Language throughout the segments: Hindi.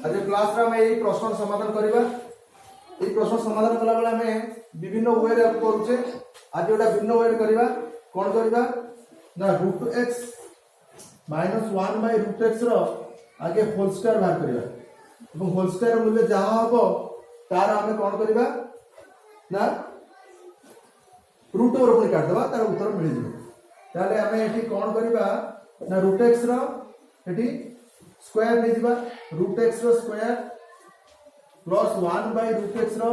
आज क्लास रे यही प्रश्न समाधान करबा। ये प्रश्न समाधान कला बेला हमें विभिन्न वे रे करूचे। आज एटा भिन्न वे रे करबा। कोन करबा ना √x - 1 बाय √x रो आगे होल स्क्वायर बाहर करबा। এবং होल स्क्वायर मूल्य जहा हबो तार हमें कोन करबा ना रूट ओवर पुनी काट देबा तार उत्तर मिल जिवो। ताले हमें एठी कोन करबा ना √x रो एठी स्क्वायर ले जिबा। √x रो स्क्वायर प्लस 1 बाय √x रो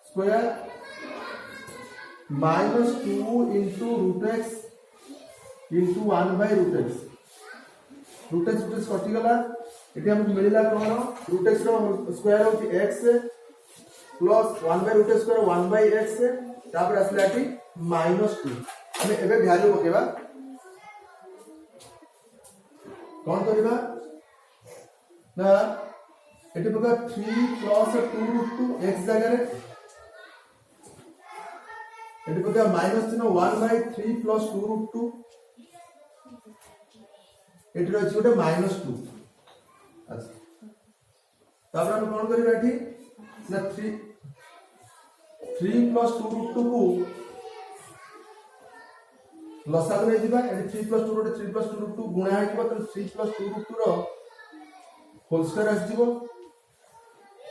square -2 into √x into 1 by √x। √x कटि गला। एटी हमको मिलला कोन √x रो स्क्वायर होती x plus 1 by √x square 1 by x तापर आसला एटी -2। हमें एबे वैल्यू पकेबा कोन करबा ना एटी पका 3 प्लस 2 √2 x जगह रे एटी पका माइनस चिन्ह 1 by 3 प्लस 2 √2 एटी रहछि गोटे -2। अच्छा तापर हम कोन करबा एठी ना 3 प्लस 2 √2 को लसा करे दिबा। एठी 3 प्लस 2 √2 3 प्लस 2 √2 गुणा हेतिबो त 3 प्लस 2 √2 रो होल स्क्वायर आसी जिवो।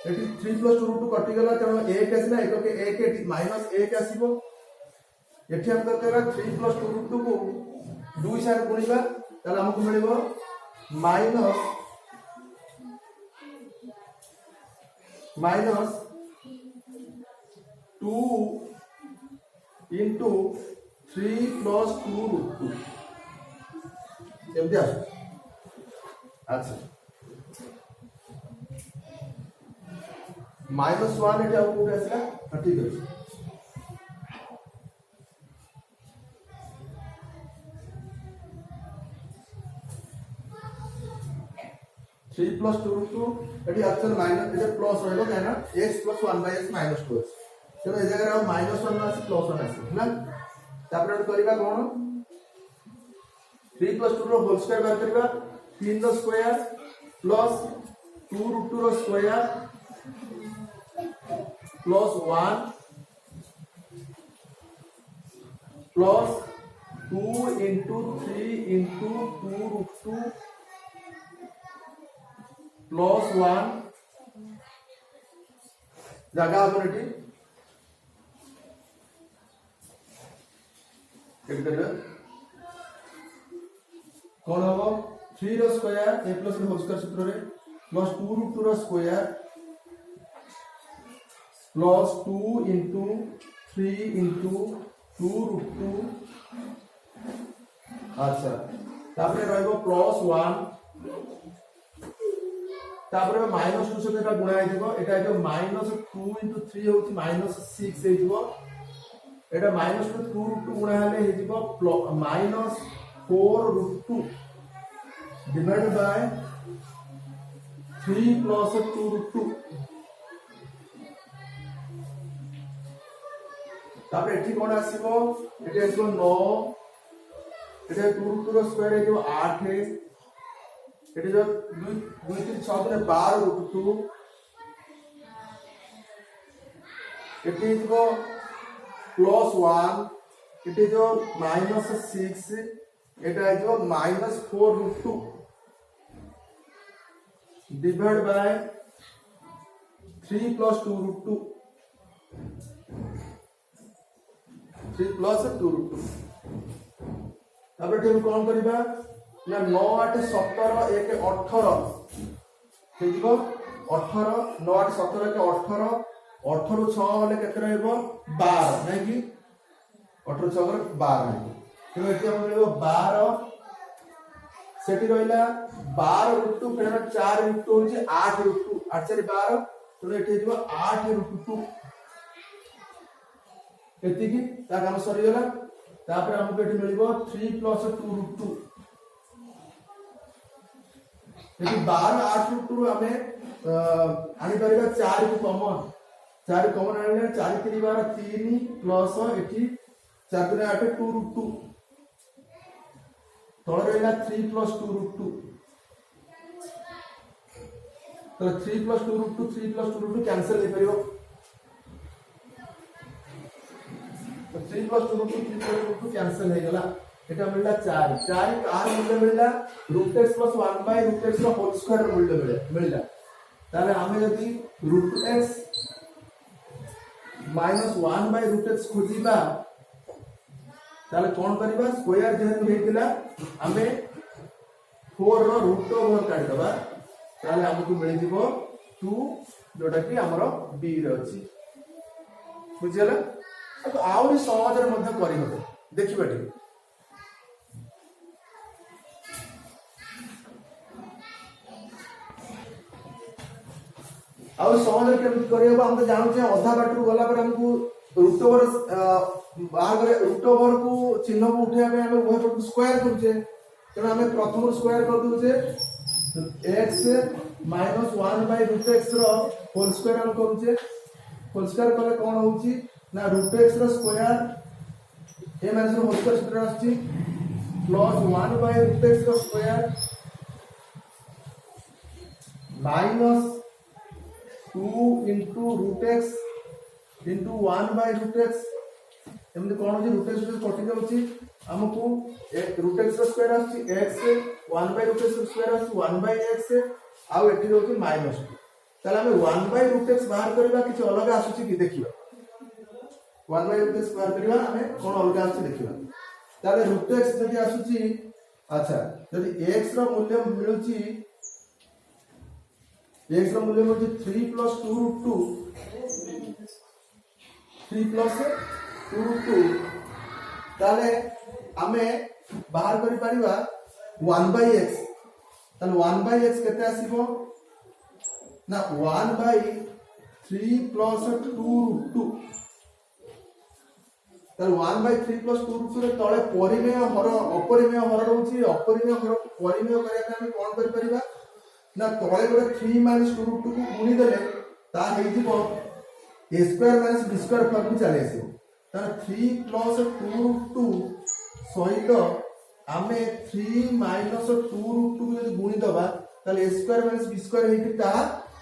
एठी 3 प्लस 2 √2 कटि गला त 1 आसीना 1 के 1 एठी -1 आसीबो। एठी हम करतेबा 3 प्लस 2 √2 को 2 सार गुणिबा ताले हमकु मिलिबो -2 into 3 plus 2 √2 एमती आस। अच्छा -1 एटा कोठे आसला। हां ठीक है 3 plus 2 √2 एटी एक्चुअल माइनस एटा प्लस रहलो काहे ना x plus 1 by x -2 चलो ए जगह हम -1 ना +1 आसी ना। तापर हम करबा कोन 3 plus 2 रो होल स्क्वायर बार करबा 3 रो स्क्वायर प्लस 2 √2 रो स्क्वायर प्लस 1 प्लस 2 into 3 into 2 √2 प्लस 1 जगह अपन एटी केट करबा कोन हबो 3 रो square a plus whole square सूत्र रे प्लस 2 √2 रो स्क्वायर प्लस 2 into 3 into 2 √2। अच्छा तापर रहइबो प्लस 1 तापर -2 से एटा गुणा हेजिबो। एटा जो -2 into 3 होची -6 हेजिबो। एटा -2 2 √2 गुणा हेले हेजिबो -4 √2 डिवाइड बाय 3 plus 2 √2। तापर एठी कोन आसीबो एठी आसीबो 9 एटा 2 √2 रो स्क्वायर हेजिबो 8 एटी जो 2 3 6 ने 12 √2 एटी जो प्लस 1 एटी जो -6 एटा जो -4 √2 डिवाइड बाय 3 plus 2 √2 3 plus 2 √2। तापर हम कोन करबा ना 9 8 17 1 18 हेजिबो 18 9 8 17 के 18 18 6 होले केते रहइबो 12 नै कि 18 6 कर 12 नै तो एटी हम लेबो 12 सेटी रहिला 12 √2 फेर 4 √2 होची 8 √2 8 4 12 तो एटी हेजिबो 8 √2 एति कि ता काम सरी गेला। तापर हमको एटी मिलिबो 3 plus 2 √2 एटी 12 8 √2 हमें आनी परिबा 4 को कॉमन आने 4 3 12 3 प्लस एटी 4 3 8 2 √2 तळ रहला 3 plus 2 √2 तो 3 + 2√2 3 + 2√2 कैंसिल हो परियो। तो 3 + 2√2 3 + 2√2 कैंसिल हो गला। एटा मिलला 4 4 आर मूल्य मिलला √x + 1/√x रो होल स्क्वायर मूल्य मिलला। ताले हमें यदि √x - 1/√x खोजिबा ताले कोन करबा स्क्वायर जेहेतु हेतिला हमें 4 रो रूट ओवर काढी दबा ताले हमकु मिल जिवो 2 जोटा कि हमरो बी रे अछि। बुझियला तो आउरी सहज रे मध्य करि होबे देखिबाटी। आउ सहज रे केमति करियबा हम तो जानु छे अधा बाटू गला पर हमकु रूट ओवर बाहर करे रूट ओवर को चिन्ह को उठेबा पे हमें उभय पट स्क्वायर करछे। तेना हमें प्रथम स्क्वायर कर दोछे x - 1/√x रो होल स्क्वायर हम करूछे। होल स्क्वायर कले कोन होउची ना √x रो स्क्वायर ए माइनस रो होल स्क्वायर सूत्र आछि प्लस 1/√x रो square minus 2 into √x into 1/√x एमते कोन होची √x से कटि जाउची हमकु √x रो स्क्वायर आछि x 1/√x रो स्क्वायर आछि 1/x आ एठी होची -2 ताले हम 1/√x बाहर करबा किछ अलग आसुची कि देखिबा 1/√x बाहर करबा हमें कोन अलग आछि देखिबा। ताले √x जदि आसुची अच्छा जदि x रो मूल्य मिलुची x रो मूल्य मिलुची 3 + 2√2 3 + 2√2 ताले हमें बाहर करि परिबा 1/x ताले 1/x केते आसीबो ना 1/3 + 2√2 ताले 1/3 + 2√2 रे तळे परिमेय हर अपरिमेय हर रहउची अपरिमेय हर परिमेय करिया हम कोन करि परिबा ना तळे गोटे 3 - 2√2 को गुणी देले ता हेइ जिवो a² - b² फॉर्म में चले आसीबो। तार 3 + 2√2 सहित आमे 3 - 2√2 को यदि गुणी दबा ताले a² - b² हेति ता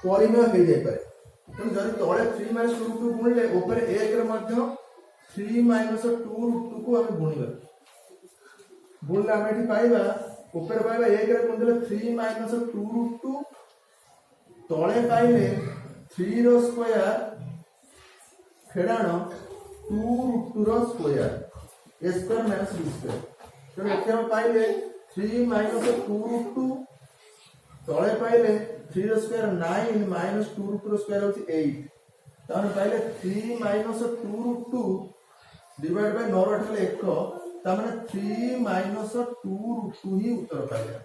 परिमेय हे जाय पारे। तने जदि तळे 3 - 2√2 गुणले ऊपर 1 रे मध्य 3 - 2√2 को हम गुणीबा गुणले हम एठी पाइबा ऊपर पाइबा 1 रे गुणले 3 - 2√2 तळे पाइले 3 रो स्क्वायर फेडाण 2√2 रो स्क्वायर a² - b²। तो एठी हम पाइले 3 - 2√2 तळे पाइले 3 रो स्क्वायर 9 - 2√2 रो स्क्वायर होची 8 ताने पाइले 3 - 2√2 डिवाइड बाय 9 रो अटले 1 ता माने 3 - 2√2 ही उत्तर पाइले।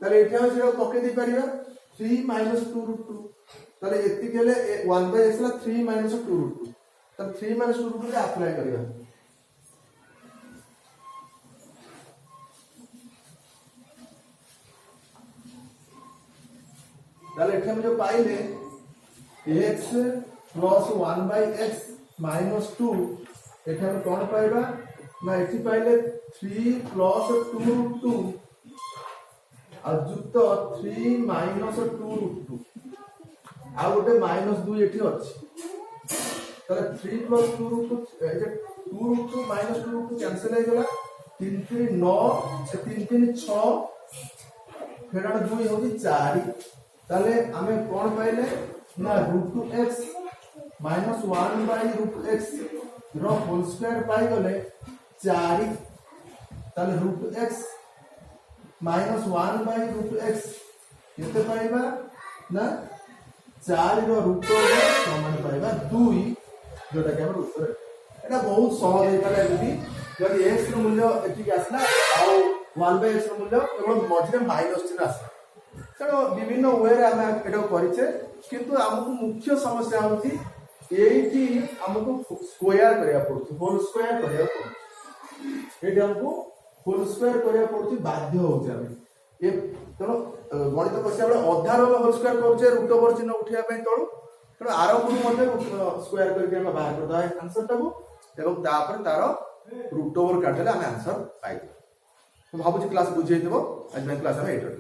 ताले एठी हम सेटा पके दी परिबा 3 - 2√2 ताले एति केले 1/x ला 3 - 2√2 ताले 3 - 2√2 के अप्लाई करिबा ताले एठी हम जो पाइले x + 1/x - 2 एठी हम कोन पाइबा ना एठी पाइले 3 + 2√2 अजुक्त 3 - 2√2 आ गोटे -2 एठी अछि ताले 3 + 2√2 ए जे 2√2 - 2√2 कैंसिल हो गला 3 3 9 3 3 6 फेडाण 2 होची 4 ताले हमें कोन पाइले ना √x - 1/√x रो होल स्क्वायर पाई गले 4 ताले √x - 1/√x केते पाइबा ना 4 रो रूट समान पाइबा 2 जोटा कि हमर उत्तर एटा बहुत सहज हे पाले यदि x रो मूल्य एठी आसला आ 1/x रो मूल्य केवल मझे माइनस चिन्ह आसला तेणु विभिन्न वे रे आम एटा करिचे किंतु हमकु मुख्य समस्या होची एठी हमकु स्क्वायर करिया पड़छ होल स्क्वायर करिया पड़छ एठी हमकु होल स्क्वायर करिया पड़छ बाध्य होचे हम ए तेणु गणित कसिया बेले अधार होल स्क्वायर करछे रूट ओवर चिन्ह उठिया पय तळु तेणु आरंभ मध्ये स्क्वायर करके हम बाहर करदा आंसर टाको एवं तापर तार रूट ओवर काटले हम आंसर पाइ तो भाबुची क्लास बुझेइ देबो आज मैं क्लास में एटा